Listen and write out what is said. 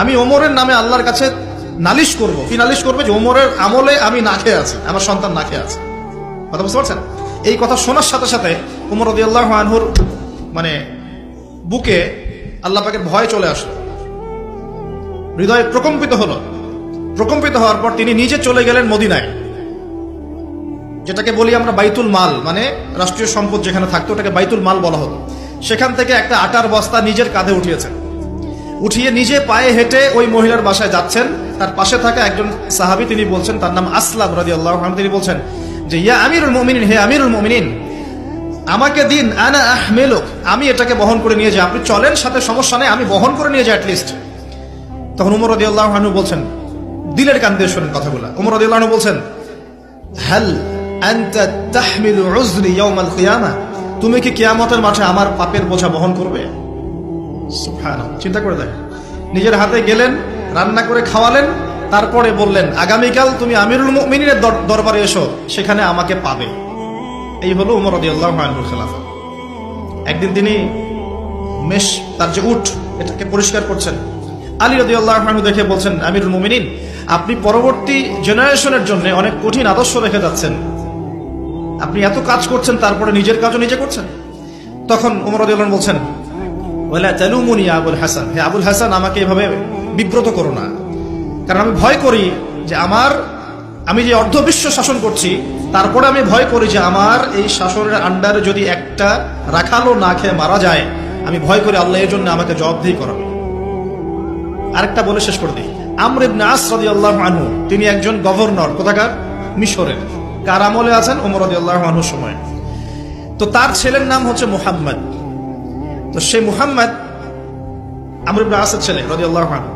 আমি ওমরের নামে আল্লাহর কাছে নালিশ করব। কি নালিশ করবে? যে ওমরের আমলে আমি না খেয়ে আছি, আমার সন্তান না খেয়ে আছে। কথা বুঝতে পারছেন? এই কথা শোনার সাথে সাথে ওমর রাদিয়াল্লাহু আনহুর মানে বুকে আল্লাহ পাকের ভয় চলে আসলো, হৃদয় প্রকম্পিত হলো। প্রকম্পিত হওয়ার পর তিনি নিজে চলে গেলেন মদিনায়, যেটাকে বলি আমরা বাইতুল মাল, মানে রাষ্ট্রীয় সম্পদ যেখানে থাকতো ওটাকে বাইতুল মাল বলা হতো। সেখান থেকে একটা আটার বস্তা নিজের কাঁধে উঠিয়েছেন, উঠিয়ে নিজে পায়ে হেঁটে ওই মহিলার বাসায় যাচ্ছেন। তার পাশে থাকা একজন সাহাবী, তিনি বলছেন, তার নাম আসলাম রাদিয়াল্লাহু আনহু, তিনি বলছেন যে ইয়া আমিরুল মুমিনিন, হে আমিরুল মুমিনিন, আমাকে দিন, আনা আহমিলুক, আমি এটাকে বহন করে নিয়ে যাই, আপনি চলেন সাথে, সমস্যা নেই, আমি বহন করে নিয়ে যাই অ্যাটলিস্ট। তখন ওমর রাদিয়াল্লাহু আনহু বলছেন, দিলের কান দিয়ে শোনেন কথাগুলো, ওমর রাদিয়াল্লাহু আনহু বলছেন, হাল আনতা তাহমিলু উযরি ইয়াউমাল কিয়ামাহ, তুমি কি কিয়ামতের মাঠে আমার পাপের বোঝা বহন করবে? সুবহানাল্লাহ, চিন্তা করে দেখেন। নিজের হাতে গেলেন, রান্না করে খাওয়ালেন, তারপরে বললেন আগামীকাল তুমি আমিরুল মুমিনিনের দরবারে এসো, সেখানে আমাকে পাবে। এই হলো ওমর রাদিয়াল্লাহু আনহুর খেলাফত। একদিন তিনি মেষ, তার যে উট, এটাকে পরিষ্কার করছেন। আলী রাদিয়াল্লাহু আনহু দেখে বলছেন, আমিরুল মুমিনিন, আপনি পরবর্তী জেনারেশনের জন্য অনেক কঠিন আদর্শ রেখে যাচ্ছেন, আপনি এত কাজ করছেন তারপরে নিজের কাজও নিজে করছেন। তখন ওমর রাদিয়াল্লাহু আনহু বলছেন, ওয়ালা তালুমুনি ইয়া আবুল হাসান, হে আবুল হাসান, আমাকে এভাবে বিব্রত করো না, কারণ আমি ভয় করি যে আমি যে অর্ধবিশ্ব শাসন করছি, তারপরে আমি ভয় করি যে আমার এই শাসনের আন্ডারে যদি একটা রাখালও না খেয়ে মারা যায়, আমি ভয় করি আল্লাহ এর জন্য আমাকে জবাবদিহি করাবে। আরেকটা বলে শেষ করে দিই, আমর ইবনে আস রাদিয়াল্লাহু আনহু, তিনি একজন গভর্নর, কোথাকার? মিশরের। কার আমলে আছেন? ওমর রাদিয়াল্লাহু আনহুর সময়। তো তার ছেলের নাম হচ্ছে মুহাম্মদ। তো সেই মুহাম্মদ আমর ইবনে আসের ছেলে রাদিয়াল্লাহু আনহু।